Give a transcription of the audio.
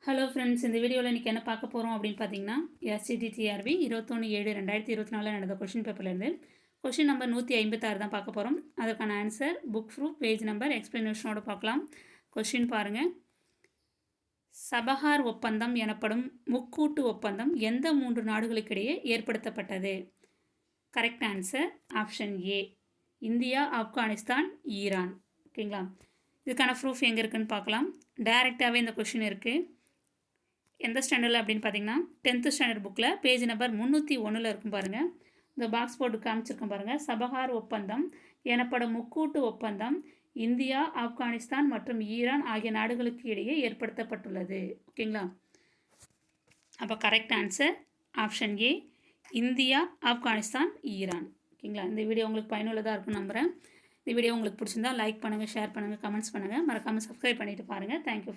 Hello friends, இந்த வீடியோவில் இன்றைக்கி என்ன பார்க்க போகிறோம் அப்படின்னு பார்த்தீங்கன்னா, எஸ்சிடிடிஆர்பி 21/7/2024 நடந்த கொஷின் பேப்பர்லேருந்து கொஷின் நம்பர் 156 தான் பார்க்க போகிறோம். அதற்கான answer, book proof, page number, எக்ஸ்ப்ளனேஷனோட பார்க்கலாம். கொஷின் பாருங்கள். சபஹார் ஒப்பந்தம் எனப்படும் முக்கூட்டு ஒப்பந்தம் எந்த 3 நாடுகளுக்கிடையே ஏற்படுத்தப்பட்டது? Correct answer option A, India, Afghanistan, Iran. ஓகேங்களா? இதுக்கான ப்ரூஃப் எங்கே இருக்குதுன்னு பார்க்கலாம். டைரெக்டாகவே இந்த கொஷின் இருக்குது. எந்த ஸ்டாண்டர்டில் அப்படின்னு பார்த்தீங்கன்னா 10th ஸ்டாண்டர்ட் புக்கில் பேஜ் நம்பர் 301 இருக்கும் பாருங்கள். இந்த பாக்ஸ் போட்டு காமிச்சிருக்கோம் பாருங்கள். சபஹார் ஒப்பந்தம் எனப்படும் முக்கூட்டு ஒப்பந்தம் இந்தியா, ஆப்கானிஸ்தான் மற்றும் ஈரான் ஆகிய நாடுகளுக்கு இடையே ஏற்படுத்தப்பட்டுள்ளது. ஓகேங்களா? அப்போ correct answer option A, India, Afghanistan, Iran. ஓகேங்களா? இந்த வீடியோ உங்களுக்கு பயனுள்ளதாக இருக்கும்னு நம்புகிறேன். இந்த வீடியோ உங்களுக்கு பிடிச்சிருந்தா லைக் பண்ணுங்கள், ஷேர் பண்ணுங்கள், கமெண்ட்ஸ் பண்ணுங்கள். மறக்காமல் சப்ஸ்கிரைப் பண்ணிவிட்டு பாருங்கள். தேங்க்யூ.